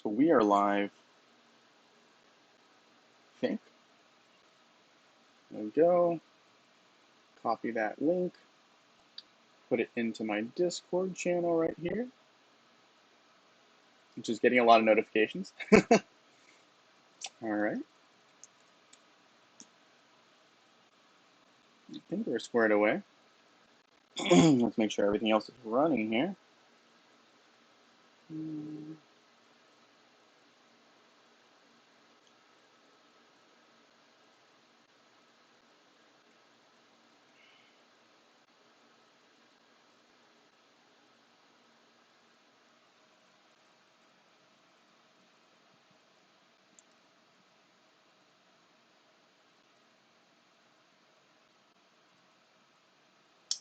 So we are live, I think. There we go. Copy that link. Put it into my Discord channel right here, which is getting a lot of notifications. All right. I think we're squared away. Let's make sure everything else is running here.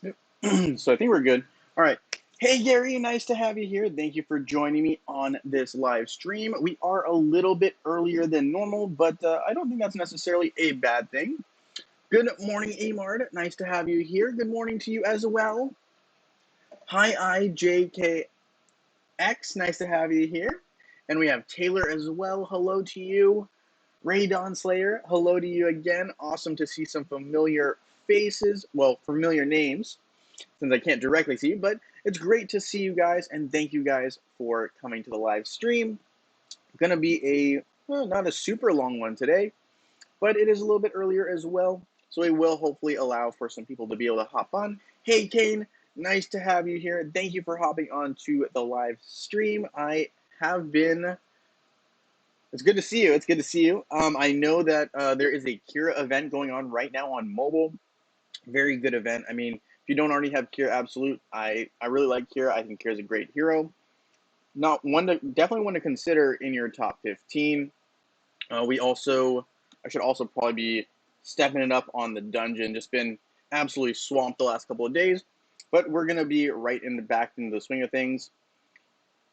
Yep. So I think we're good. All right. Hey, Gary, nice to have you here. Thank you for joining me on this live stream. We are a little bit earlier than normal, but I don't think that's necessarily a bad thing. Good morning, Amard. Nice to have you here. Good morning to you as well. Hi, IJKX. Nice to have you here. And we have Taylor as well. Hello to you. Ray Dawn Slayer. Hello to you again. Awesome to see some familiar faces. Well, familiar names, since I can't directly see you, but it's great to see you guys. And thank you guys for coming to the live stream. Gonna be not a super long one today, but it is a little bit earlier as well. So we will hopefully allow for some people to be able to hop on. Hey, Kane, nice to have you here. Thank you for hopping on to the live stream. I have been, it's good to see you. It's good to see you. I know that there is a Kira event going on right now on mobile. Very good event. I mean, if you don't already have Kira Absolute, I really like Kira. I think Kira's a great hero. Definitely one to consider in your top 15. I should also probably be stepping it up on the dungeon. Just been absolutely swamped the last couple of days, but we're gonna be right back into the swing of things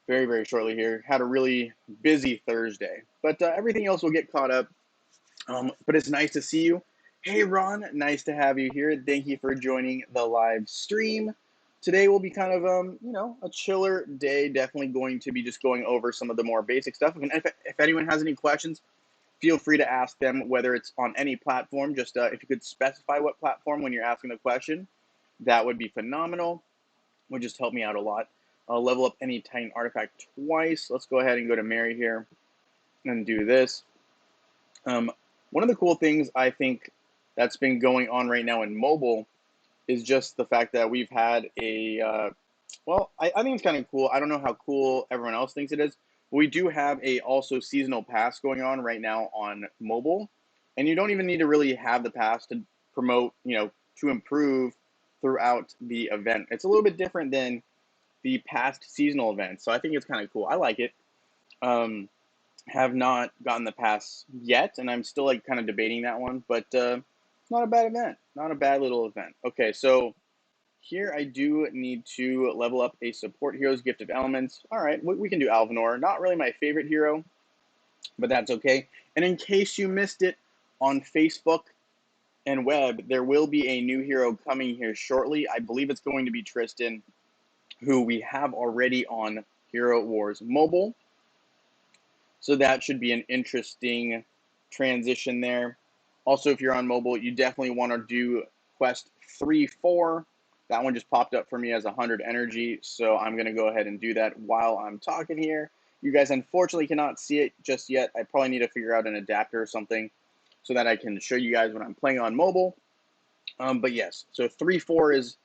very, very shortly here. Had a really busy Thursday, but everything else will get caught up. But it's nice to see you. Hey, Ron, nice to have you here. Thank you for joining the live stream. Today will be kind of a chiller day. Definitely going to be just going over some of the more basic stuff. And if anyone has any questions, feel free to ask them, whether it's on any platform. Just if you could specify what platform when you're asking the question, that would be phenomenal. Would just help me out a lot. I'll level up any Titan artifact twice. Let's go ahead and go to Mary here and do this. One of the cool things I think that's been going on right now in mobile is just the fact that we've had I think it's kind of cool. I don't know how cool everyone else thinks it is. We do have a also seasonal pass going on right now on mobile, and you don't even need to really have the pass to promote, to improve throughout the event. It's a little bit different than the past seasonal events, so I think it's kind of cool. I like it. Have not gotten the pass yet, and I'm still kind of debating that one, but not a bad event. Not a bad little event. Okay, so here I do need to level up a support hero's gift of elements. All right, we can do Alvanor. Not really my favorite hero, but that's okay. And in case you missed it, on Facebook and web, there will be a new hero coming here shortly. I believe it's going to be Tristan, who we have already on Hero Wars Mobile. So that should be an interesting transition there. Also, if you're on mobile, you definitely want to do quest 3-4. That one just popped up for me as 100 energy, so I'm going to go ahead and do that while I'm talking here. You guys unfortunately cannot see it just yet. I probably need to figure out an adapter or something so that I can show you guys when I'm playing on mobile. But yes, so 3-4 is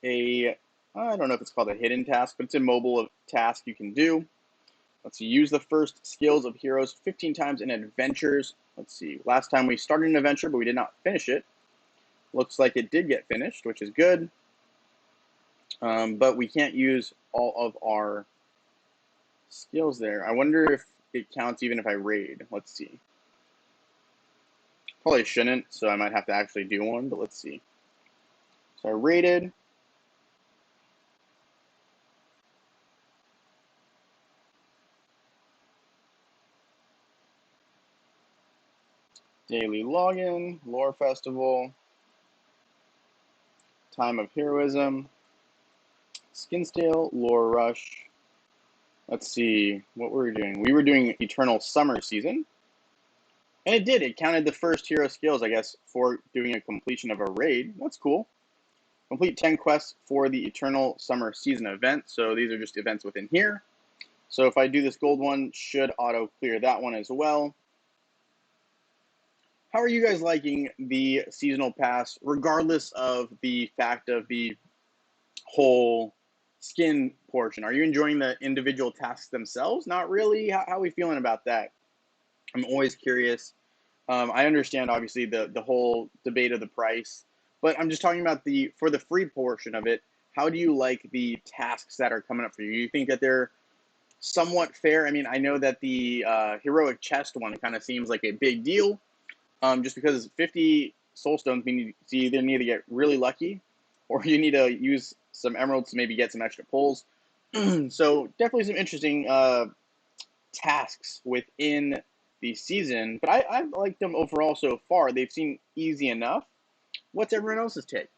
I don't know if it's called a hidden task, but it's a mobile task you can do. Let's see, use the first skills of heroes 15 times in adventures. Let's see, last time we started an adventure, but we did not finish it. Looks like it did get finished, which is good. But we can't use all of our skills there. I wonder if it counts even if I raid. Let's see. Probably shouldn't, so I might have to actually do one, but let's see. So I raided. Daily login, lore festival, time of heroism, Skinstale, lore rush. Let's see what we were doing. We were doing Eternal Summer Season. And it did. It counted the first hero skills, I guess, for doing a completion of a raid. That's cool. Complete 10 quests for the Eternal Summer Season event. So these are just events within here. So if I do this gold one, should auto clear that one as well. How are you guys liking the seasonal pass, regardless of the fact of the whole skin portion? Are you enjoying the individual tasks themselves? Not really. How are we feeling about that? I'm always curious. I understand, obviously, the whole debate of the price, but I'm just talking about for the free portion of it. How do you like the tasks that are coming up for you? You think that they're somewhat fair? I mean, I know that the heroic chest one kind of seems like a big deal, just because 50 soul stones mean you either need to get really lucky, or you need to use some emeralds to maybe get some extra pulls. So definitely some interesting tasks within the season, but I've liked them overall so far. They've seemed easy enough. What's everyone else's take?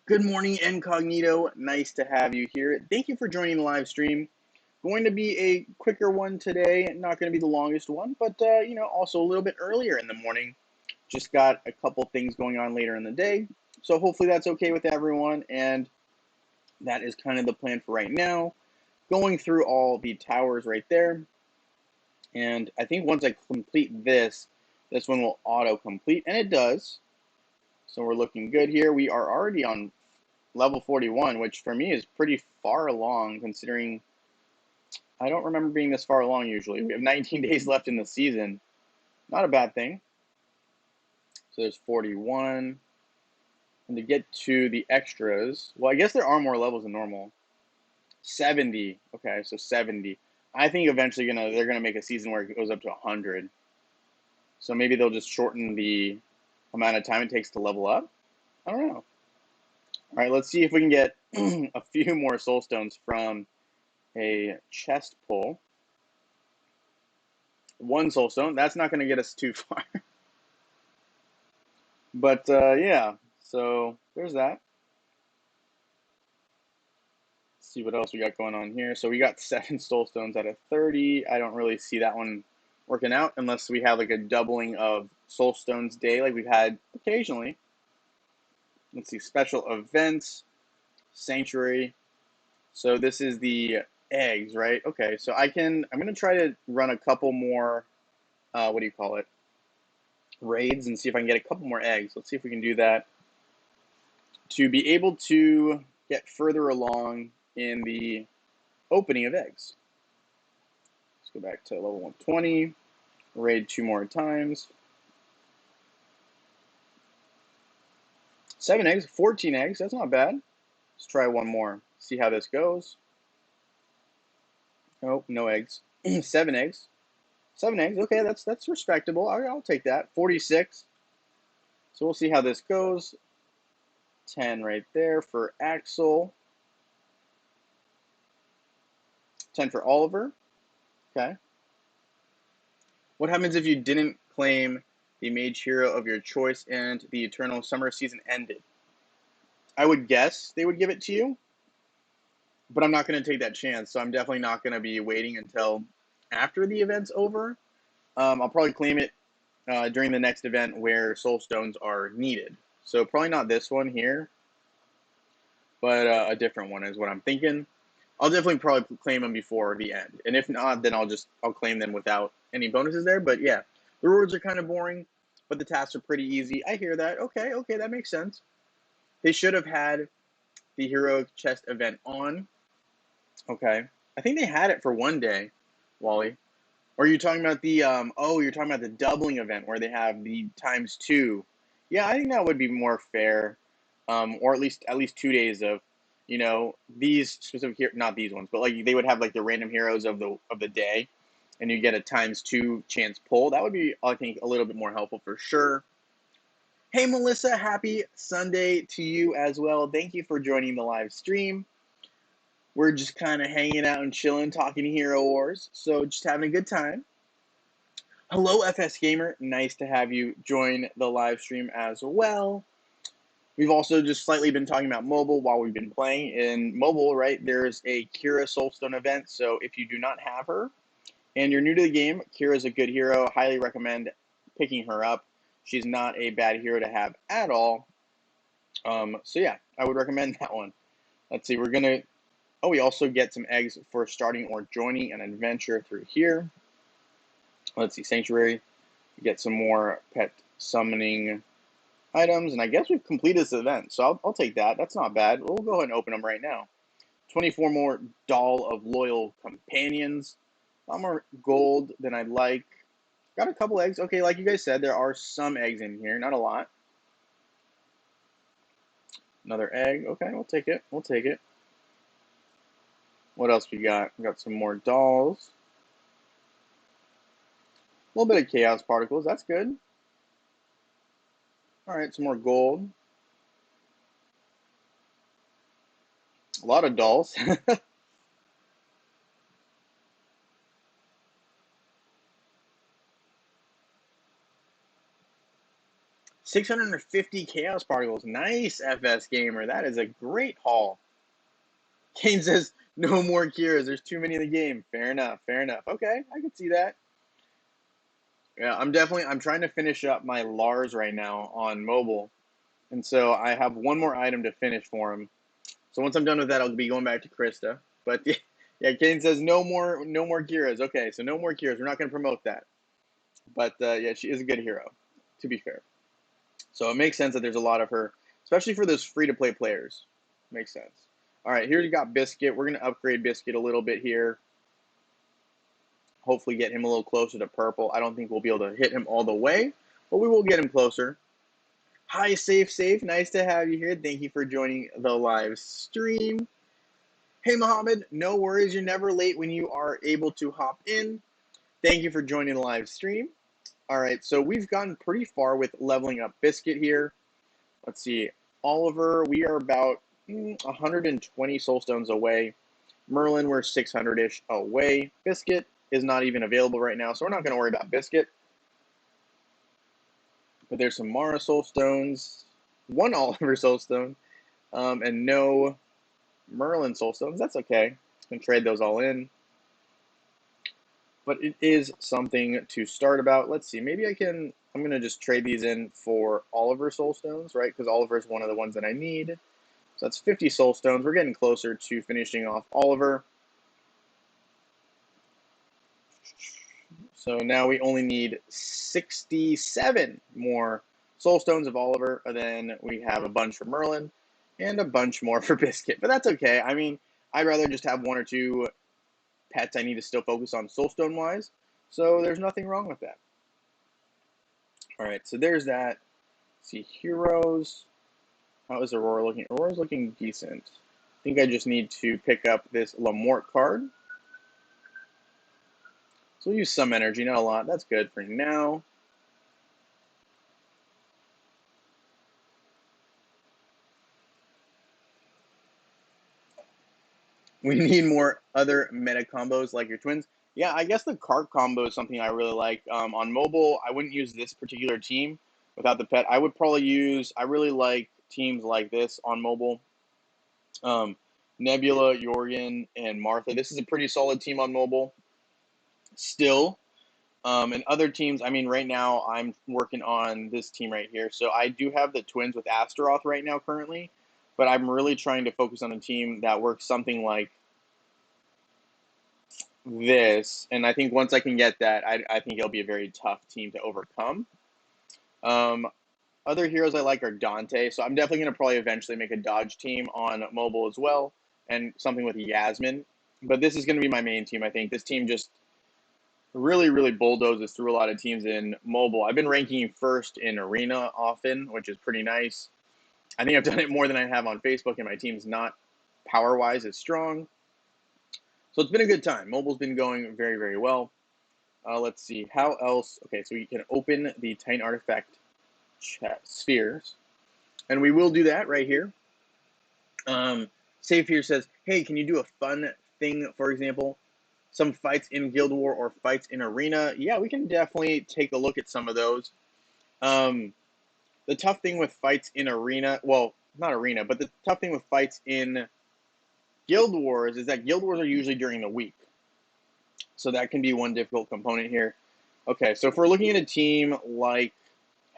Good morning, Incognito. Nice to have you here. Thank you for joining the live stream. Going to be a quicker one today. Not going to be the longest one, but also a little bit earlier in the morning. Just got a couple things going on later in the day, so hopefully that's okay with everyone. And that is kind of the plan for right now. Going through all the towers right there. And I think once I complete this one will auto-complete, and it does. So we're looking good here. We are already on level 41, which for me is pretty far along, considering I don't remember being this far along usually. We have 19 days left in the season. Not a bad thing. So there's 41. And to get to the extras, well, I guess there are more levels than normal. 70. Okay, so 70. I think eventually they're gonna make a season where it goes up to 100. So maybe they'll just shorten the amount of time it takes to level up. I don't know. All right, let's see if we can get a few more soul stones from a chest pull. 1 soul stone. That's not going to get us too far. But yeah, so there's that. Let's see what else we got going on here. So we got 7 soul stones out of 30. I don't really see that one working out unless we have like a doubling of soul stones day like we've had occasionally. Let's see, special events, sanctuary. So this is the eggs, right? Okay, so I'm going to try to run a couple more, what do you call it, raids, and see if I can get a couple more eggs. Let's see if we can do that to be able to get further along in the opening of eggs. Let's go back to level 120, raid 2 more times. 7 eggs, 14 eggs, that's not bad. Let's try one more, see how this goes. Oh, no eggs. 7 eggs. 7 eggs, okay, that's respectable. I'll take that. 46. So we'll see how this goes. 10 right there for Axel. 10 for Oliver. Okay. What happens if you didn't claim the mage hero of your choice and the Eternal Summer Season ended? I would guess they would give it to you, but I'm not going to take that chance, so I'm definitely not going to be waiting until after the event's over. I'll probably claim it during the next event where soul stones are needed. So probably not this one here, but a different one is what I'm thinking. I'll definitely probably claim them before the end, and if not, then I'll claim them without any bonuses there. But yeah, the rewards are kind of boring, but the tasks are pretty easy. I hear that. Okay, that makes sense. They should have had the heroic chest event on. Okay, I think they had it for one day, Wally. Or are you talking about the you're talking about the doubling event where they have the ×2. Yeah, I think that would be more fair. Or at least 2 days of, these specific not these ones, but like they would have like the random heroes of the day, and you get a ×2 chance pull. That would be, I think, a little bit more helpful for sure. Hey Melissa, happy Sunday to you as well. Thank you for joining the live stream. We're just kind of hanging out and chilling, talking Hero Wars, so just having a good time. Hello, FS Gamer. Nice to have you join the live stream as well. We've also just slightly been talking about mobile while we've been playing. In mobile, right, there's a Kira Soulstone event. So if you do not have her and you're new to the game, Kira is a good hero. Highly recommend picking her up. She's not a bad hero to have at all. So yeah, I would recommend that one. Let's see, we also get some eggs for starting or joining an adventure through here. Let's see, Sanctuary. Get some more pet summoning items, and I guess we've completed this event, so I'll take that. That's not bad. We'll go ahead and open them right now. 24 more Doll of Loyal Companions. A lot more gold than I'd like. Got a couple eggs. Okay, like you guys said, there are some eggs in here, not a lot. Another egg. Okay, we'll take it. We'll take it. What else we got? We got some more dolls. A little bit of chaos particles. That's good. All right, some more gold. A lot of dolls. 650 chaos particles. Nice, FS Gamer. That is a great haul. Kane says, no more Kiras. There's too many in the game. Fair enough. Fair enough. Okay, I can see that. Yeah, I'm trying to finish up my Lars right now on mobile. And so I have one more item to finish for him. So once I'm done with that, I'll be going back to Krista. But yeah, Kane says no more Kiras. Okay, so no more Kiras. We're not going to promote that. But yeah, she is a good hero, to be fair. So it makes sense that there's a lot of her, especially for those free-to-play players. Makes sense. All right, here you got Biscuit. We're going to upgrade Biscuit a little bit here. Hopefully get him a little closer to purple. I don't think we'll be able to hit him all the way, but we will get him closer. Hi, Safe. Nice to have you here. Thank you for joining the live stream. Hey, Mohammed, no worries. You're never late when you are able to hop in. Thank you for joining the live stream. All right, so we've gotten pretty far with leveling up Biscuit here. Let's see. Oliver, we are about 120 soulstones away. Merlin, we're 600-ish away. Biscuit is not even available right now, so we're not going to worry about Biscuit. But there's some Mara soulstones, one Oliver soulstone, and no Merlin soulstones. That's okay. Can trade those all in. But it is something to start about. Let's see. Maybe I'm going to just trade these in for Oliver soulstones, right? Because Oliver is one of the ones that I need. So that's 50 soulstones. We're getting closer to finishing off Oliver. So now we only need 67 more soulstones of Oliver, and then we have a bunch for Merlin and a bunch more for Biscuit. But that's okay. I mean, I'd rather just have one or two pets I need to still focus on soulstone-wise. So there's nothing wrong with that. All right, so there's that. Let's see, heroes. How is Aurora looking? Aurora's looking decent. I think I just need to pick up this Lamort card. So we'll use some energy, not a lot. That's good for now. We need more other meta combos like your twins. Yeah, I guess the cart combo is something I really like. On mobile, I wouldn't use this particular team without the pet. I really like teams like this on mobile. Nebula, Jorgen, and Martha. This is a pretty solid team on mobile still. And other teams, I mean, right now I'm working on this team right here. So I do have the twins with Astaroth right now currently, but I'm really trying to focus on a team that works something like this. And I think once I can get that, I think it'll be a very tough team to overcome. Other heroes I like are Dante. So I'm definitely going to probably eventually make a dodge team on mobile as well, and something with Yasmin. But this is going to be my main team, I think. This team just really bulldozes through a lot of teams in mobile. I've been ranking first in arena often, which is pretty nice. I think I've done it more than I have on Facebook, and my team's not power-wise as strong. So it's been a good time. Mobile's been going very well. Let's see, how else? Okay, so we can open the Titan Artifact spheres, and we will do that right here. Safe here says, hey, can you do a fun thing, for example? Some fights in Guild War or fights in Arena. Yeah, we can definitely take a look at some of those. the tough thing with fights in arena, well, not arena, but the tough thing with fights in Guild Wars is that Guild Wars are usually during the week. So that can be one difficult component here. Okay, so if we're looking at a team like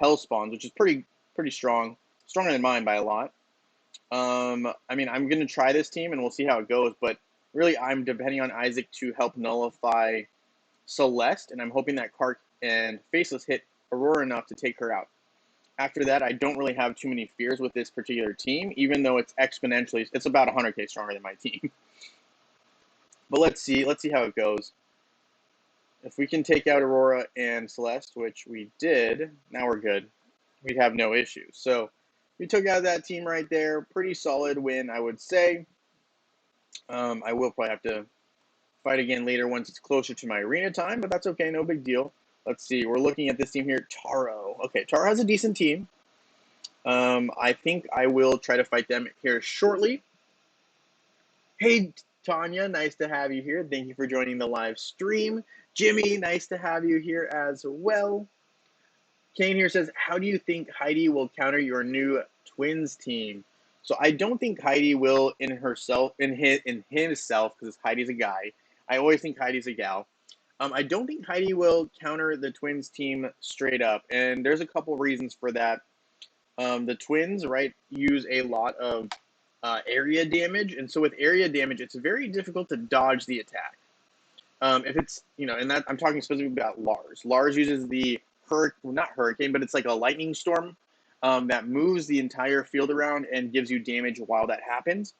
Hellspawns, which is pretty strong, stronger than mine by a lot. I mean, I'm going to try this team and we'll see how it goes, but really I'm depending on Isaac to help nullify Celeste, and I'm hoping that Kark and Faceless hit Aurora enough to take her out. After that, I don't really have too many fears with this particular team, even though it's about 100k stronger than my team. But let's see how it goes. If we can take out Aurora and Celeste, which we did, now we're good. We'd have no issues. So we took out that team right there. Pretty solid win, I would say. I will probably have to fight again later once it's closer to my arena time, but that's okay, no big deal. Let's see, we're looking at this team here, Taro. Okay, Taro has a decent team. I think I will try to fight them here shortly. Hey, Tanya, nice to have you here. Thank you for joining the live stream. Jimmy, nice to have you here as well. Kane here says, how do you think Heidi will counter your new twins team? So I don't think Heidi will in himself, because Heidi's a guy. I always think Heidi's a gal. I don't think Heidi will counter the twins team straight up, and there's a couple reasons for that. The twins, right, use a lot of area damage, and so with area damage, it's very difficult to dodge the attack. If it's, and that I'm talking specifically about Lars. Lars uses the not hurricane, but it's like a lightning storm that moves the entire field around and gives you damage while that happens.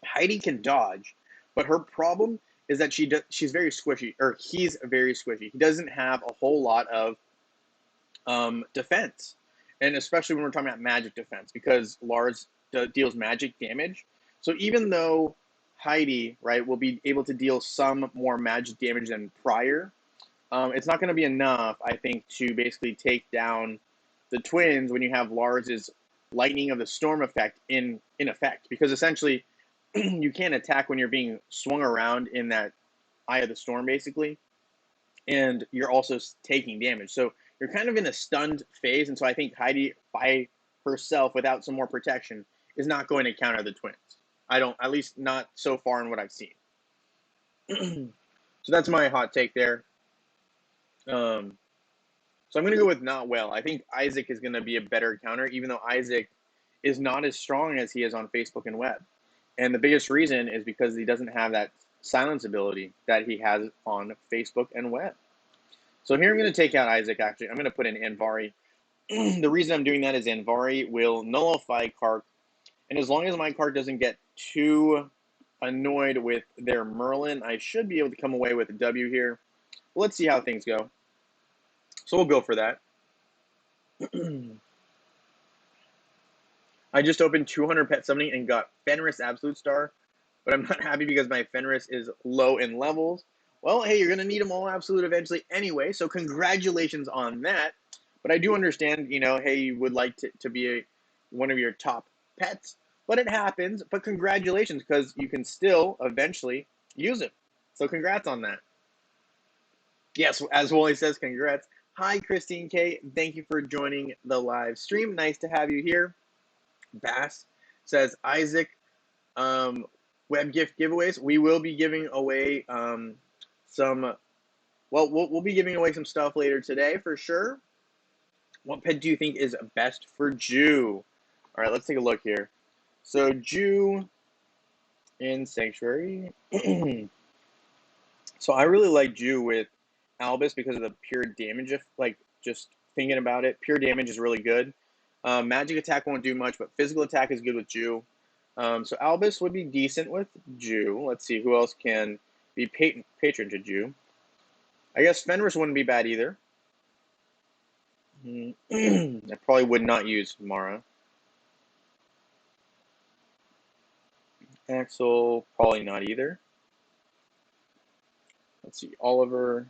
Heidi can dodge, but her problem is that she's very squishy, or he's very squishy. He doesn't have a whole lot of defense, and especially when we're talking about magic defense, because Lars deals magic damage. So even though Heidi, right, will be able to deal some more magic damage than prior, it's not going to be enough, I think, to basically take down the twins when you have Lars's lightning of the storm effect in effect, because essentially you can't attack when you're being swung around in that eye of the storm, basically, and you're also taking damage. So you're kind of in a stunned phase, and so I think Heidi, by herself, without some more protection, is not going to counter the twins. At least not so far in what I've seen. So that's my hot take there. So I'm going to go with not well. I think Isaac is going to be a better counter, even though Isaac is not as strong as he is on Facebook and web. And the biggest reason is because he doesn't have that silence ability that he has on Facebook and web. So here I'm going to take out Isaac, actually. I'm going to put in Anvari. The reason I'm doing that is Anvari will nullify Kark. And as long as my Kark doesn't get too annoyed with their Merlin, I should be able to come away with a W here. Let's see how things go. So we'll go for that. I just opened 200 pet summoning and got Fenris Absolute Star, but I'm not happy because my Fenris is low in levels. Well, hey, you're going to need them all absolute eventually anyway, so congratulations on that. But I do understand, hey, you would like to be one of your top pets, but it happens. But congratulations, because you can still eventually use it. So congrats on that. Yes, as Wally says, congrats. Hi, Christine K. Thank you for joining the live stream. Nice to have you here. Bass says, Isaac, web gift giveaways. We will be giving away we'll be giving away some stuff later today for sure. What pet do you think is best for Jew? All right, let's take a look here. So Jew in Sanctuary. So I really like Jew with Albus because of the pure damage, just thinking about it. Pure damage is really good. Magic attack won't do much, but physical attack is good with Jew. So Albus would be decent with Jew. Let's see, who else can be patron to Jew? I guess Fenris wouldn't be bad either. I probably would not use Mara. Axel, probably not either. Let's see, Oliver.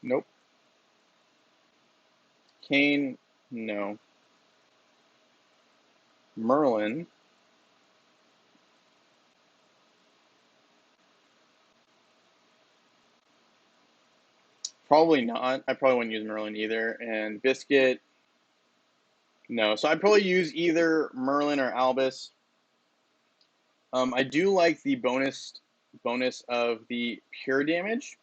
Nope. Kane, no. Merlin. Probably not. I probably wouldn't use Merlin either. And Biscuit, no. So I'd probably use either Merlin or Albus. I do like the bonus of the pure damage.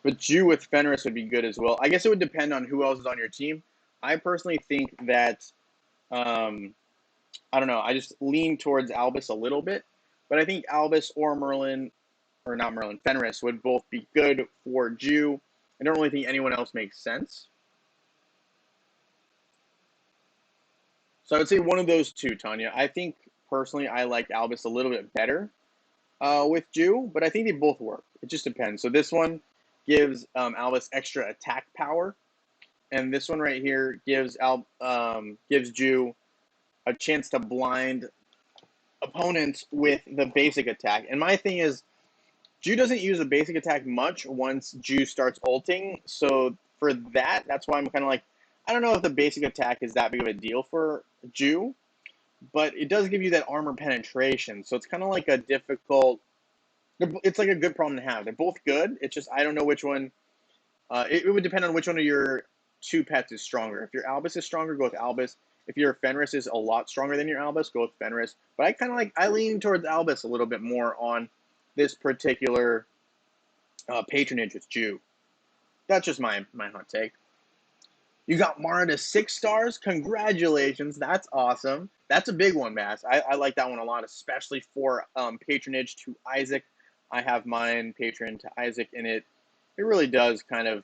But Jew with Fenris would be good as well. I guess it would depend on who else is on your team. I personally think that I don't know. I just lean towards Albus a little bit, but I think Albus or Merlin, or not Merlin, Fenris would both be good for Jew. I don't really think anyone else makes sense. So I would say one of those two, Tanya. I think personally I like Albus a little bit better with Jew, but I think they both work. It just depends. So this one gives Albus extra attack power, and this one right here gives Jew a chance to blind opponents with the basic attack. And my thing is, Jew doesn't use the basic attack much once Jew starts ulting. So for that, that's why I'm kind of like, I don't know if the basic attack is that big of a deal for Jew, but it does give you that armor penetration. So it's kind of like a difficult, it's like a good problem to have. They're both good. It's just, I don't know which one, it would depend on which one of your two pets is stronger. If your Albus is stronger, go with Albus. If your Fenris is a lot stronger than your Albus, go with Fenris. But I kind of like, I lean towards Albus a little bit more on this particular patronage with Jew. That's just my hot take. You got Mara to 6 stars. Congratulations. That's awesome. That's a big one, Mass. I like that one a lot, especially for patronage to Isaac. I have mine patron to Isaac, and it really does kind of.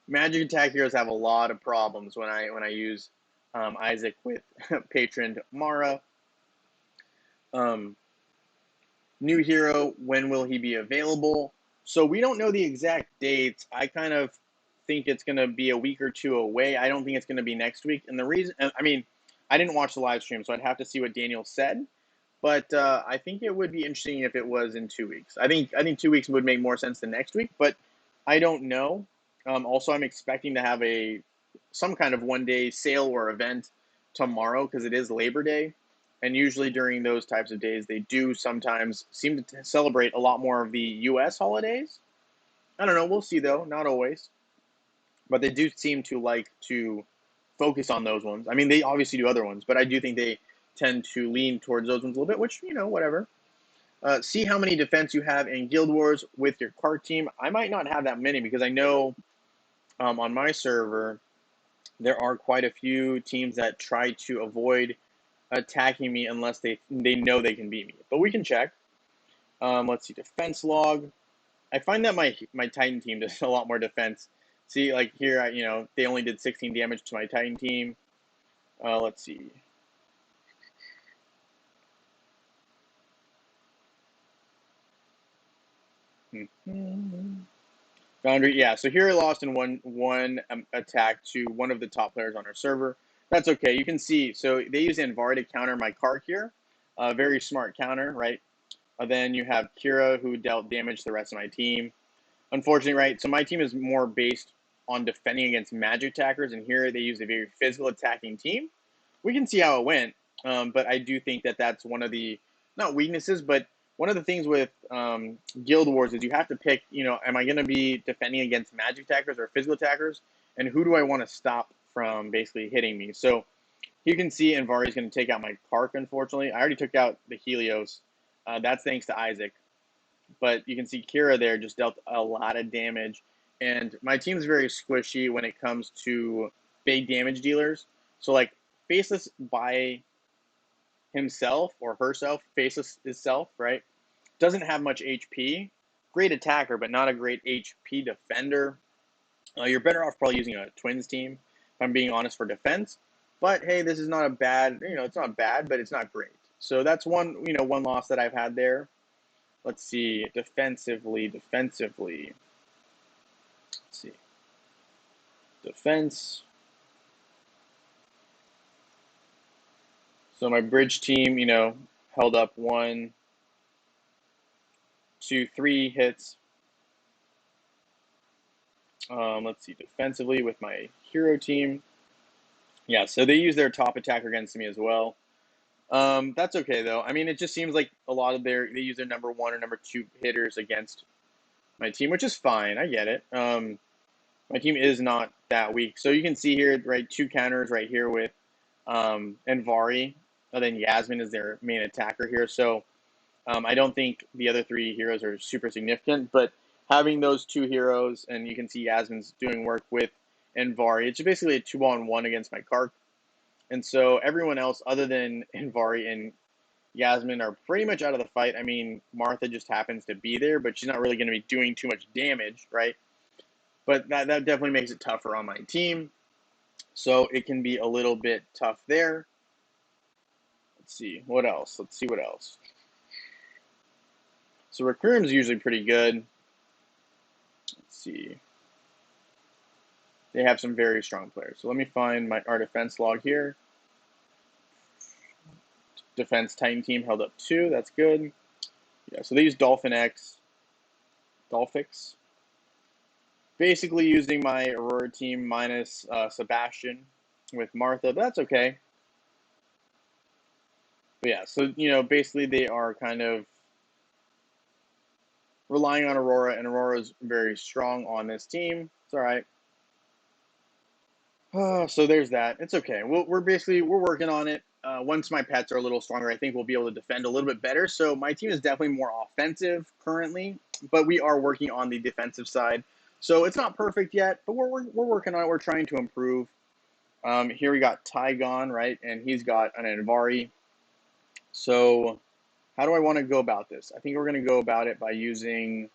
Magic attack heroes have a lot of problems when I use Isaac with patron Mara. New hero, when will he be available? So we don't know the exact dates. I kind of think it's going to be a week or two away. I don't think it's going to be next week. And the reason, I mean, I didn't watch the live stream, so I'd have to see what Daniel said. But I think it would be interesting if it was in 2 weeks. I think 2 weeks would make more sense than next week, but I don't know. Also, I'm expecting to have some kind of one-day sale or event tomorrow because it is Labor Day. And usually during those types of days, they do sometimes seem to celebrate a lot more of the U.S. holidays. I don't know. We'll see, though. Not always. But they do seem to like to focus on those ones. I mean, they obviously do other ones, but I do think they tend to lean towards those ones a little bit, which, whatever. See how many defense you have in Guild Wars with your cart team. I might not have that many because I know on my server, there are quite a few teams that try to avoid attacking me unless they know they can beat me. But we can check. Let's see, defense log. I find that my Titan team does a lot more defense. See, like here, they only did 16 damage to my Titan team. Let's see. Foundry, yeah. So here I lost in one attack to one of the top players on our server. That's okay. You can see. So they use Anvari to counter my Kark here. Very smart counter, right? Then you have Kira, who dealt damage to the rest of my team. Unfortunately, right? So my team is more based on defending against magic attackers, and here they use a very physical attacking team. We can see how it went, but I do think that that's one of the, not weaknesses, but one of the things with Guild Wars is you have to pick, am I going to be defending against magic attackers or physical attackers, and who do I want to stop from basically hitting me? So you can see Anvari is going to take out my Kark, unfortunately. I already took out the Helios. That's thanks to Isaac. But you can see Kira there just dealt a lot of damage. And my team's very squishy when it comes to big damage dealers. So, like, Faceless by himself or herself, Faceless itself, right, doesn't have much HP. Great attacker, but not a great HP defender. You're better off probably using a Twins team, if I'm being honest, for defense. But, hey, this is not a bad, it's not bad, but it's not great. So that's one loss that I've had there. Let's see, defensively. Let's see. Defense. So my bridge team, held up 1, 2, 3 hits. Let's see, defensively with my hero team. Yeah, so they use their top attacker against me as well. That's okay though. I mean, it just seems like a lot of they use their number 1 or number 2 hitters against my team, which is fine. I get it. My team is not that weak. So you can see here, right, 2 counters right here with Envari, and then Yasmin is their main attacker here. So I don't think the other 3 heroes are super significant, but having those 2 heroes, and you can see Yasmin's doing work with Envari, it's basically a 2-on-1 against my Kark. And so everyone else other than Envari and Yasmin are pretty much out of the fight. I mean, Martha just happens to be there, but she's not really going to be doing too much damage, right? But that definitely makes it tougher on my team. So it can be a little bit tough there. Let's see what else. So Recurum's usually pretty good. Let's see. They have some very strong players. So let me find our defense log here. Defense Titan team held up 2. That's good. Yeah, so they use Dolphix. Basically using my Aurora team minus Sebastian with Martha, but that's okay. But yeah, so, basically they are kind of relying on Aurora, and Aurora's very strong on this team. It's all right. So there's that. It's okay. We're working on it. Once my pets are a little stronger, I think we'll be able to defend a little bit better. So my team is definitely more offensive currently, but we are working on the defensive side. So it's not perfect yet, but we're working on it. We're trying to improve. Here we got Tygon, right? And he's got an Envari. So how do I want to go about this? I think we're going to go about it by using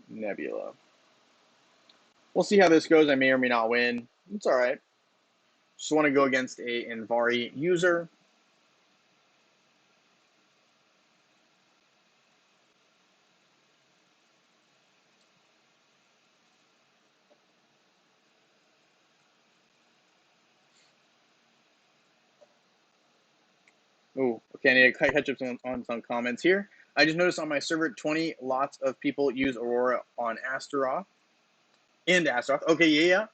Nebula. We'll see how this goes. I may or may not win. It's all right. Just want to go against a Envari user. Oh, okay, I need to catch up on some comments here. I just noticed on my server, 20 lots of people use Aurora on Astaroth and Astaroth. Okay, yeah.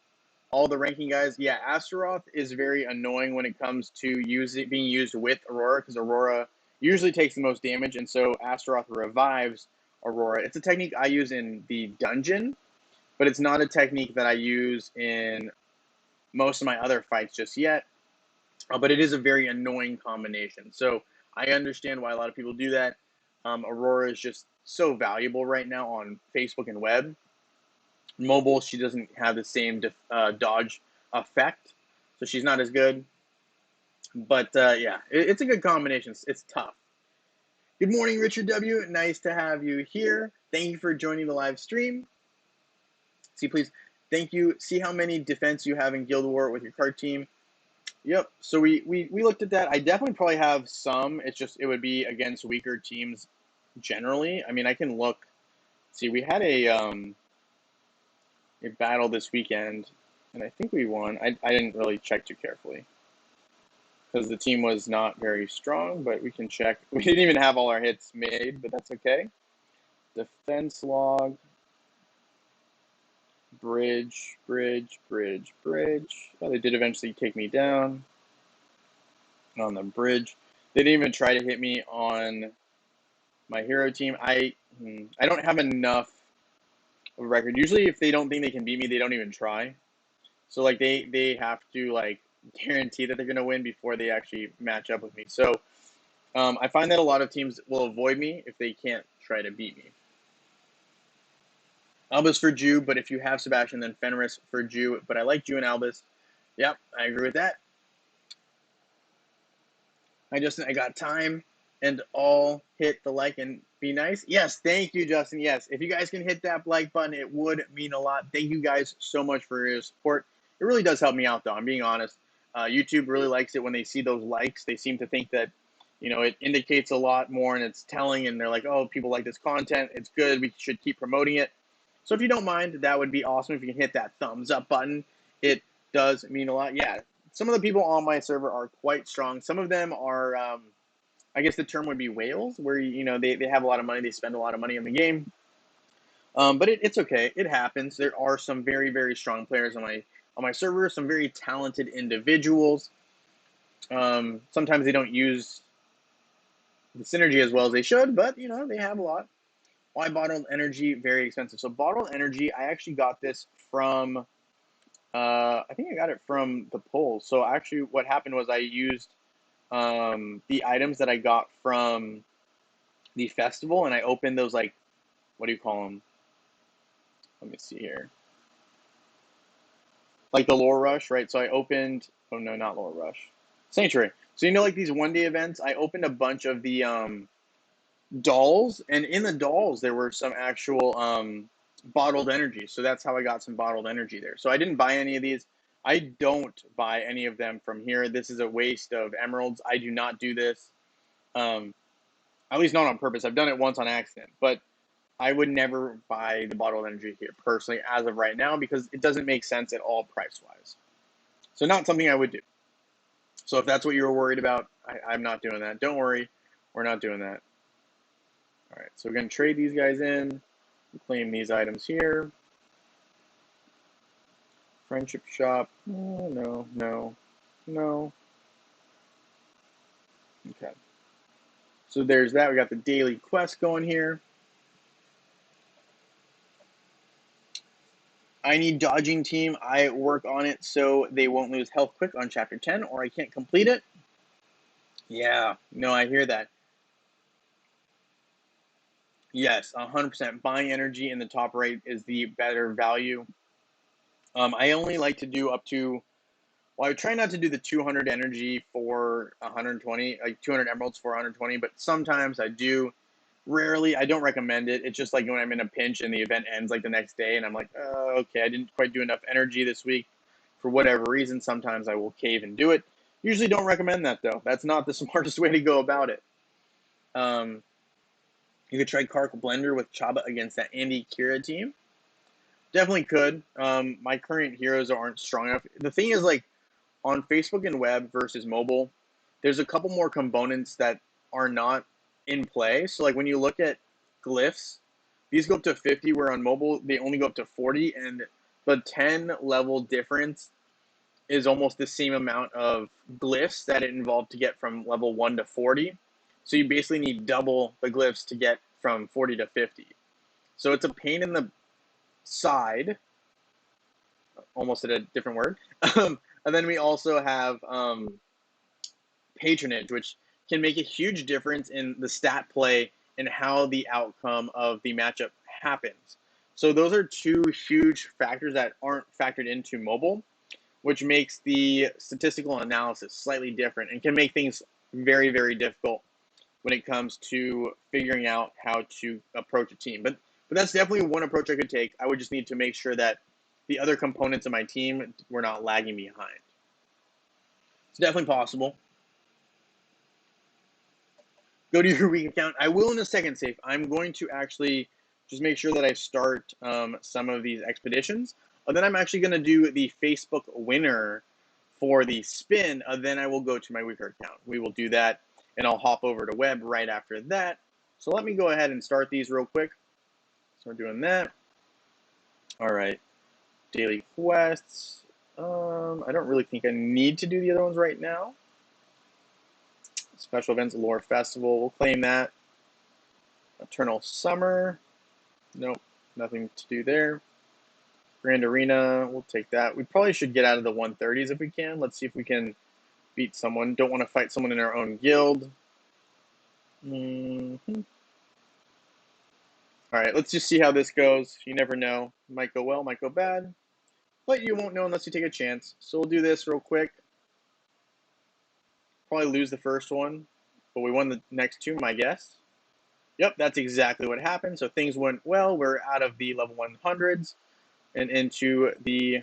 All the ranking guys. Yeah, Astaroth is very annoying when it comes to being used with Aurora, because Aurora usually takes the most damage, and so Astaroth revives Aurora. It's a technique I use in the dungeon, but it's not a technique that I use in most of my other fights just yet. But it is a very annoying combination. So I understand why a lot of people do that. Aurora is just so valuable right now on Facebook and web. Mobile, she doesn't have the same dodge effect, so she's not as good. But yeah, it's a good combination. It's tough. Good morning, Richard W. Nice to have you here. Thank you for joining the live stream. See, please. Thank you. See how many defense you have in Guild War with your card team. Yep. So we looked at that. I definitely probably have some. It's just it would be against weaker teams generally. I mean, I can look. See, we had a battle this weekend, and I think we won. I didn't really check too carefully because the team was not very strong, but we can check. We didn't even have all our hits made, but that's okay. Defense log. Bridge. Oh, they did eventually take me down on the bridge. They didn't even try to hit me on my hero team. I don't have enough of a record. Usually, if they don't think they can beat me, they don't even try. So like they have to like guarantee that they're gonna win before they actually match up with me. So I find that a lot of teams will avoid me if they can't try to beat me. Albus for Jew, but if you have Sebastian, then Fenris for Jew. But I like Jew and Albus. Yep, I agree with that. I got time and all hit the like and be nice. Yes, thank you, Justin. Yes, if you guys can hit that like button, it would mean a lot. Thank you guys so much for your support. It really does help me out, though. I'm being honest. YouTube really likes it when they see those likes. They seem to think that, it indicates a lot more and it's telling, and they're like, oh, people like this content. It's good. We should keep promoting it. So if you don't mind, that would be awesome if you can hit that thumbs up button. It does mean a lot. Yeah, some of the people on my server are quite strong. Some of them are, I guess the term would be whales, where they have a lot of money, they spend a lot of money on the game. But it's okay. It happens. There are some very, very strong players on my server, some very talented individuals. Sometimes they don't use the synergy as well as they should, but you know, they have a lot. Why bottled energy? Very expensive. So bottled energy, I actually got this from, I think I got it from the polls. So actually what happened was I used the items that I got from the festival, and I opened those, like, what do you call them? Let me see here. Like the lore rush, right? So I opened, oh no, not lore rush, sanctuary. So you know, like these 1-day events, I opened a bunch of the dolls, and in the dolls there were some actual bottled energy. So that's how I got some bottled energy there. So I didn't buy any of these. I don't buy any of them from here. This is a waste of emeralds. I do not do this, at least not on purpose. I've done it once on accident, but I would never buy the bottled energy here personally as of right now, because it doesn't make sense at all price wise. So not something I would do. So if that's what you were worried about, I'm not doing that. Don't worry, we're not doing that. All right, so we're going to trade these guys in, claim these items here. Friendship shop. Oh, no, no, no. Okay. So there's that. We got the daily quest going here. I need dodging team. I work on it so they won't lose health quick on chapter 10, or I can't complete it. Yeah, no, I hear that. Yes, 100%. Buying energy in the top right is the better value. I only like to do up to, well, I try not to do the 200 energy for 120, like 200 emeralds for 120, but sometimes I do. Rarely, I don't recommend it. It's just like when I'm in a pinch and the event ends like the next day and I'm like, oh, okay, I didn't quite do enough energy this week for whatever reason. Sometimes I will cave and do it. Usually don't recommend that though. That's not the smartest way to go about it. You could try Kark Blender with Chaba against that Andy Kira team. Definitely could. My current heroes aren't strong enough. The thing is, like, on Facebook and web versus mobile, there's a couple more components that are not in play. So, like, when you look at glyphs, these go up to 50, where on mobile, they only go up to 40. And the 10 level difference is almost the same amount of glyphs that it involved to get from level 1 to 40. So you basically need double the glyphs to get from 40 to 50. So it's a pain in the side, almost at a different word. And then we also have patronage, which can make a huge difference in the stat play and how the outcome of the matchup happens. So those are two huge factors that aren't factored into mobile, which makes the statistical analysis slightly different and can make things very, very difficult when it comes to figuring out how to approach a team. But that's definitely one approach I could take. I would just need to make sure that the other components of my team were not lagging behind. It's definitely possible. Go to your week account. I will in a second, Safe. I'm going to actually just make sure that I start some of these expeditions. And then I'm actually going to do the Facebook winner for the spin. Then I will go to my weaker account. We will do that, and I'll hop over to web right after that. So let me go ahead and start these real quick. So we're doing that. All right. Daily quests. I don't really think I need to do the other ones right now. Special events, lore festival. We'll claim that. Eternal summer. Nope, nothing to do there. Grand arena. We'll take that. We probably should get out of the 130s if we can. Let's see if we can beat someone. Don't want to fight someone in our own guild. Mm-hmm. All right, let's just see how this goes. You never know. Might go well, might go bad. But you won't know unless you take a chance. So we'll do this real quick. Probably lose the first one, but we won the next two, my guess. Yep, that's exactly what happened. So things went well. We're out of the level 100s and into the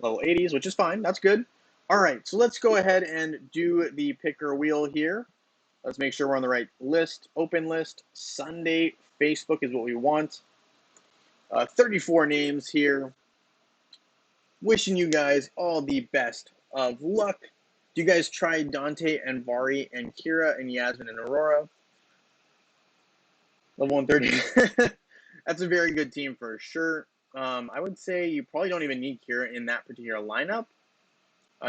level 80s, which is fine. That's good. All right, so let's go ahead and do the picker wheel here. Let's make sure we're on the right list. Open list, Sunday, Facebook is what we want. 34 names here. Wishing you guys all the best of luck. Do you guys try Dante and Vari and Kira and Yasmin and Aurora? Level 130. That's a very good team for sure. I would say you probably don't even need Kira in that particular lineup.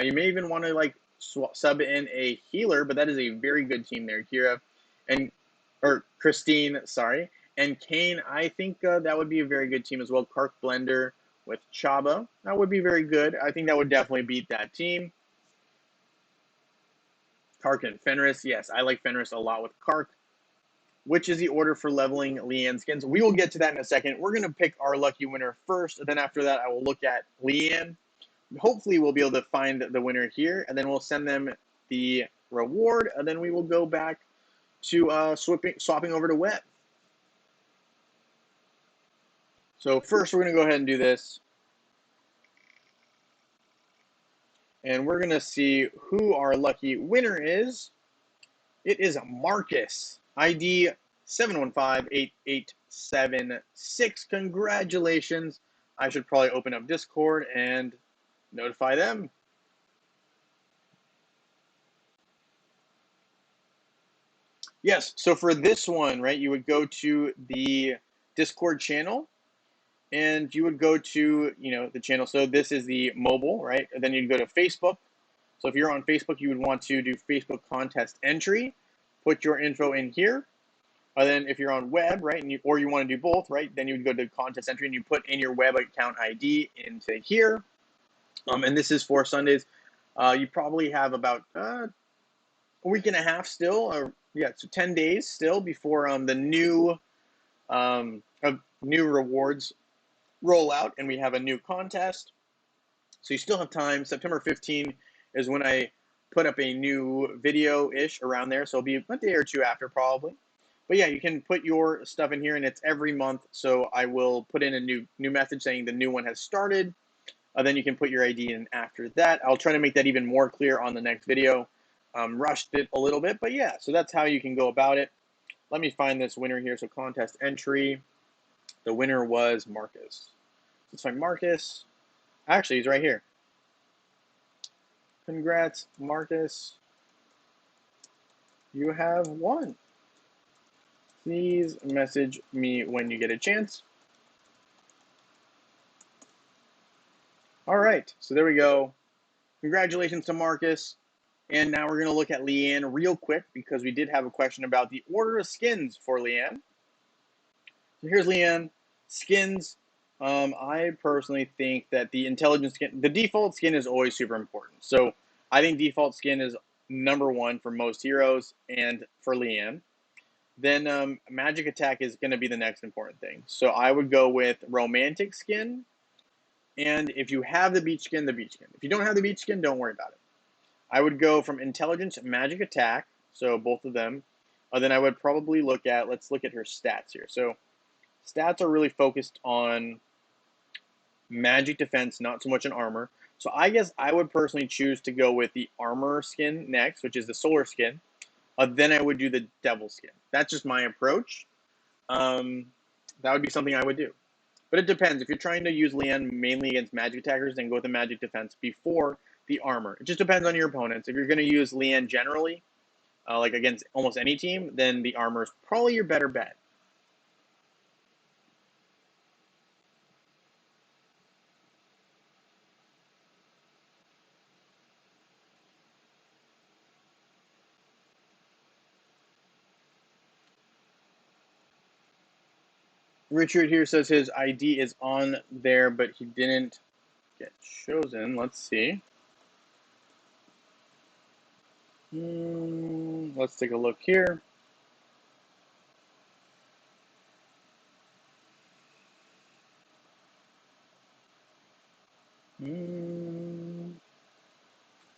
You may even want to like sub in a healer, but that is a very good team there, Kira, and or Christine, sorry, and Kane. I think that would be a very good team as well. Kark Blender with Chaba, that would be very good. I think that would definitely beat that team. Kark and Fenris, yes, I like Fenris a lot with Kark. Which is the order for leveling Leanne skins? We will get to that in a second. We're going to pick our lucky winner first. Then after that, I will look at Leanne. Hopefully, we'll be able to find the winner here, and then we'll send them the reward, and then we will go back to swapping over to Web. So first, we're going to go ahead and do this. And we're going to see who our lucky winner is. It is Marcus, ID 7158876. Congratulations. I should probably open up Discord and notify them. Yes, so for this one, right, you would go to the Discord channel and you would go to, the channel. So this is the mobile, right? And then you'd go to Facebook. So if you're on Facebook, you would want to do Facebook contest entry, put your info in here. And then if you're on web, right, or you want to do both, right, then you would go to contest entry and you put in your web account ID into here. And this is for Sundays. You probably have about a week and a half still, so 10 days still before the new rewards roll out, and we have a new contest. So you still have time. September 15 is when I put up a new video-ish around there, so it'll be a day or two after probably. But yeah, you can put your stuff in here, and it's every month. So I will put in a new message saying the new one has started. Then you can put your ID in after that. I'll try to make that even more clear on the next video. Rushed it a little bit, but yeah, so that's how you can go about it. Let me find this winner here. So contest entry. The winner was Marcus. Let's find Marcus. Actually, he's right here. Congrats, Marcus. You have won. Please message me when you get a chance. All right, so there we go. Congratulations to Marcus. And now we're going to look at Leanne real quick because we did have a question about the order of skins for Leanne. So here's Leanne. Skins. I personally think that the intelligence skin, the default skin is always super important. So I think default skin is number one for most heroes and for Leanne. Then magic attack is going to be the next important thing. So I would go with romantic skin. And if you have the beach skin, the beach skin. If you don't have the beach skin, don't worry about it. I would go from intelligence, magic attack, so both of them. Then I would probably let's look at her stats here. So stats are really focused on magic defense, not so much on armor. So I guess I would personally choose to go with the armor skin next, which is the solar skin. Then I would do the devil skin. That's just my approach. That would be something I would do. But it depends. If you're trying to use Leanne mainly against magic attackers, then go with the magic defense before the armor. It just depends on your opponents. If you're going to use Leanne generally, like against almost any team, then the armor is probably your better bet. Richard here says his ID is on there, but he didn't get chosen. Let's see. Let's take a look here.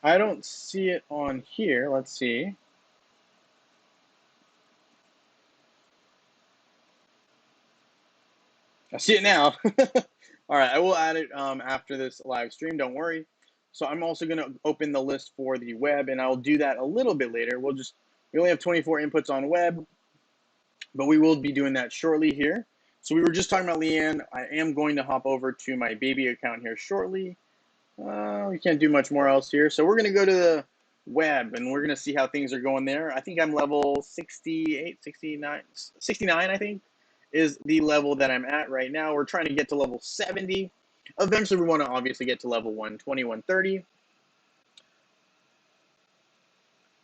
I don't see it on here. Let's see. I see it now. All right, I will add it after this live stream. Don't worry. So I'm also going to open the list for the web, and I'll do that a little bit later. We only have 24 inputs on web, but we will be doing that shortly here. So we were just talking about Leanne. I am going to hop over to my baby account here shortly. We can't do much more else here. So we're going to go to the web, and we're going to see how things are going there. I think I'm level 68, 69, I think, is the level that I'm at right now. We're trying to get to level 70. Eventually, we want to obviously get to level 120, 130.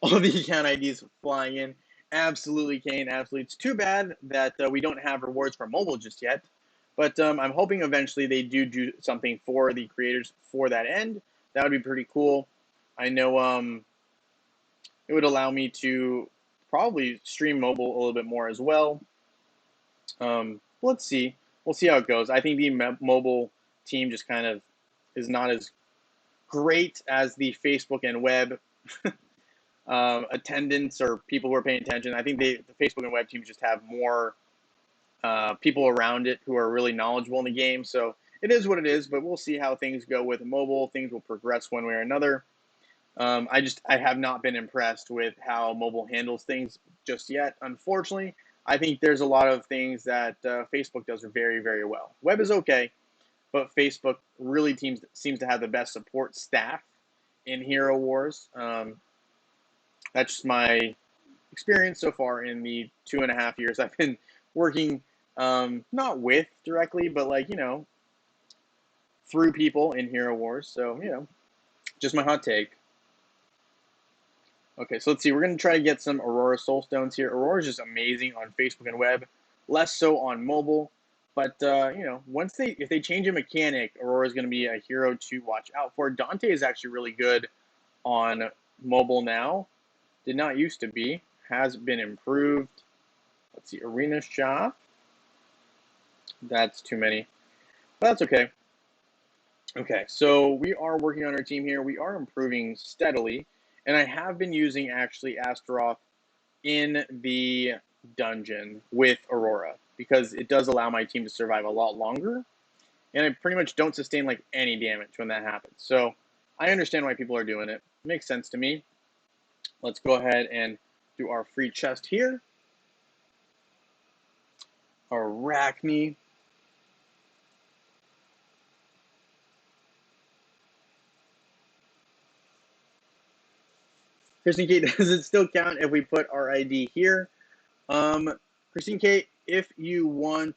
all the account IDs flying in. Absolutely, Kane. Absolutely. It's too bad that we don't have rewards for mobile just yet. But I'm hoping eventually they do something for the creators for that end. That would be pretty cool. I know it would allow me to probably stream mobile a little bit more as well. Let's see. We'll see how it goes. I think the mobile team just kind of is not as great as the Facebook and web attendance or people who are paying attention. I think the Facebook and web teams just have more people around it who are really knowledgeable in the game. So it is what it is, but we'll see how things go with mobile. Things will progress one way or another. I have not been impressed with how mobile handles things just yet. Unfortunately, I think there's a lot of things that Facebook does very, very well. Web is okay, but Facebook really seems to have the best support staff in Hero Wars. That's just my experience so far in the 2.5 years I've been working, not with directly, but like, through people in Hero Wars. So, just my hot take. Okay, so let's see. We're going to try to get some Aurora Soulstones here. Aurora is just amazing on Facebook and web, less so on mobile. But, if they change a mechanic, Aurora is going to be a hero to watch out for. Dante is actually really good on mobile now. Did not used to be. Has been improved. Let's see. Arena Shop. That's too many. But that's okay. Okay, so we are working on our team here. We are improving steadily. And I have been using, actually, Astaroth in the dungeon with Aurora because it does allow my team to survive a lot longer. And I pretty much don't sustain, like, any damage when that happens. So I understand why people are doing it. It makes sense to me. Let's go ahead and do our free chest here. Arachne. Christine Kate, does it still count if we put our ID here? Christine Kate, if you want,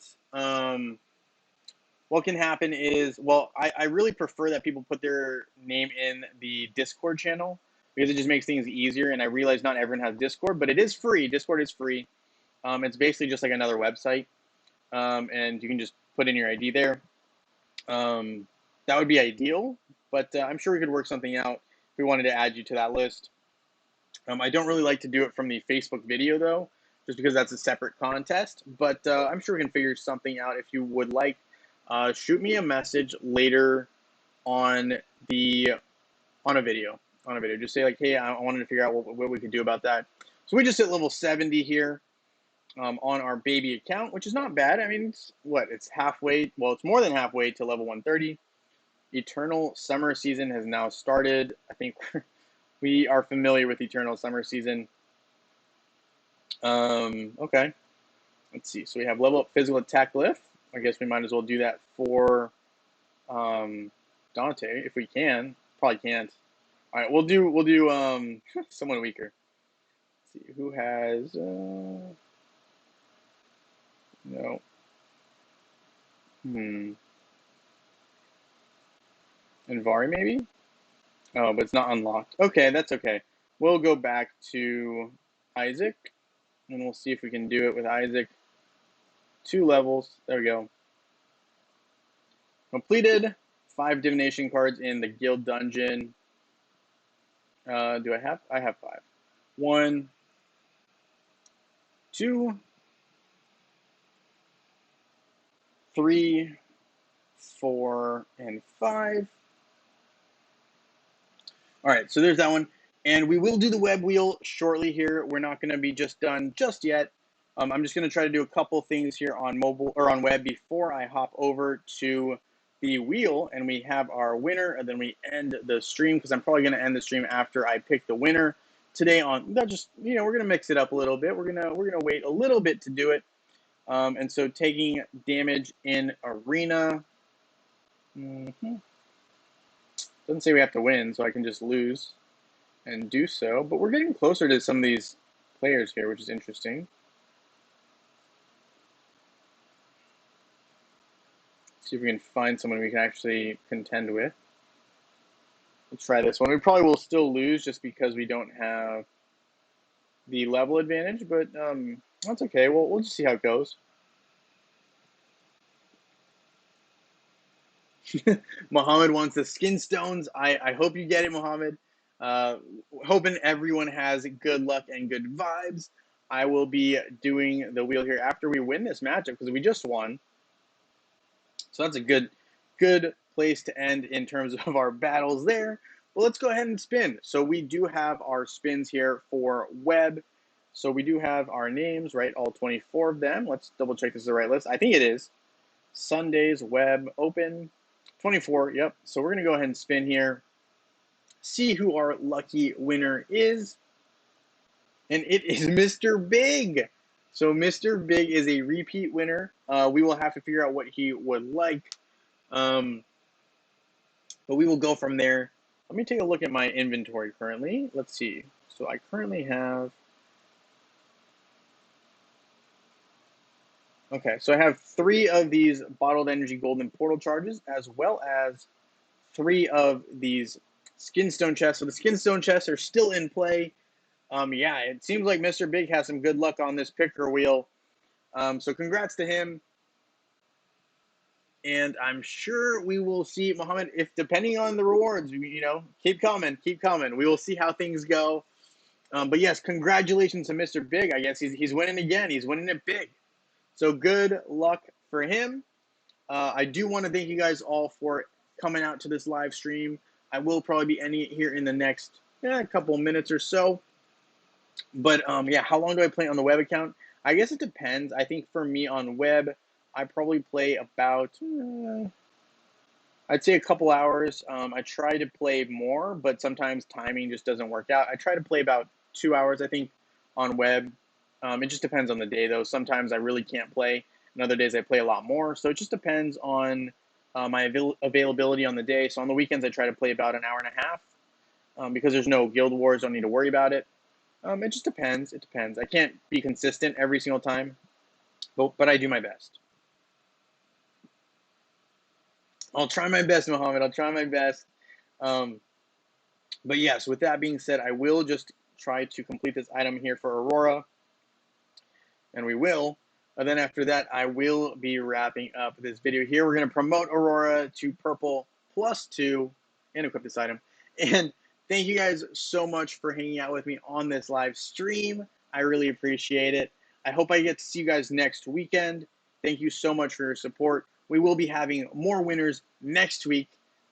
what can happen is, well, I really prefer that people put their name in the Discord channel because it just makes things easier. And I realize not everyone has Discord, but it is free. Discord is free. It's basically just like another website, and you can just put in your ID there. That would be ideal, but I'm sure we could work something out if we wanted to add you to that list. I don't really like to do it from the Facebook video, though, just because that's a separate contest. But I'm sure we can figure something out if you would like. Shoot me a message later on a video. Just say, like, hey, I wanted to figure out what we could do about that. So we just hit level 70 here on our baby account, which is not bad. I mean, it's halfway. Well, it's more than halfway to level 130. Eternal Summer Season has now started. I think we are familiar with Eternal Summer Season. Okay. Let's see. So we have level up physical attack lift. I guess we might as well do that for Dante if we can. Probably can't. All right, we'll do someone weaker. Let's see who has no. Envari maybe? Oh, but it's not unlocked. Okay, that's okay. We'll go back to Isaac, and we'll see if we can do it with Isaac. 2 levels. There we go. Completed. 5 divination cards in the guild dungeon. Do I have? I have 5. 1, 2, 3, 4, and 5. All right, so there's that one. And we will do the web wheel shortly here. We're not going to be just done just yet. I'm just going to try to do a couple things here on mobile or on web before I hop over to the wheel and we have our winner, and then we end the stream because I'm probably going to end the stream after I pick the winner today. On that, just we're going to mix it up a little bit. We're gonna wait a little bit to do it. And so taking damage in arena. Doesn't say we have to win, so I can just lose and do so. But we're getting closer to some of these players here, which is interesting. See if we can find someone we can actually contend with. Let's try this one. We probably will still lose just because we don't have the level advantage, but that's okay. We'll just see how it goes. Mohammed wants the skin stones. I hope you get it, Mohammed. Uh, Hoping everyone has good luck and good vibes. I will be doing the wheel here after we win this matchup because we just won. So that's a good place to end in terms of our battles there. Well, let's go ahead and spin. So we do have our spins here for web. So we do have our names, right? All 24 of them. Let's double check this is the right list. I think it is. Sundays, web, open. 24, yep. So we're going to go ahead and spin here. See who our lucky winner is. And it is Mr. Big. So Mr. Big is a repeat winner. We will have to figure out what he would like. But we will go from there. Let me take a look at my inventory currently. Let's see. So I currently have... Okay, so I have 3 of these bottled energy golden portal charges, as well as 3 of these skinstone chests. So the skinstone chests are still in play. Yeah, it seems like Mr. Big has some good luck on this picker wheel. So congrats to him. And I'm sure we will see Mohammed, if depending on the rewards, keep coming. We will see how things go. But yes, congratulations to Mr. Big. I guess he's winning again. He's winning it big. So good luck for him. I do want to thank you guys all for coming out to this live stream. I will probably be ending it here in the next couple minutes or so. But yeah, how long do I play on the web account? I guess it depends. I think for me on web, I probably play about, I'd say a couple hours. I try to play more, but sometimes timing just doesn't work out. I try to play about 2 hours, I think, on web. It just depends on the day, though. Sometimes I really can't play, and other days I play a lot more. So it just depends on my availability on the day. So on the weekends, I try to play about an hour and a half because there's no guild wars. Don't need to worry about it. It just depends. It depends. I can't be consistent every single time, but I do my best. I'll try my best, Mohammed. I'll try my best. But yes, with that being said, I will just try to complete this item here for Aurora. And we will. And then after that, I will be wrapping up this video here. We're going to promote Aurora to purple +2 and equip this item. And thank you guys so much for hanging out with me on this live stream. I really appreciate it. I hope I get to see you guys next weekend. Thank you so much for your support. We will be having more winners next week.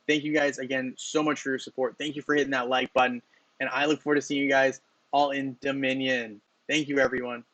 Thank you guys again so much for your support. Thank you for hitting that like button. And I look forward to seeing you guys all in Dominion. Thank you, everyone.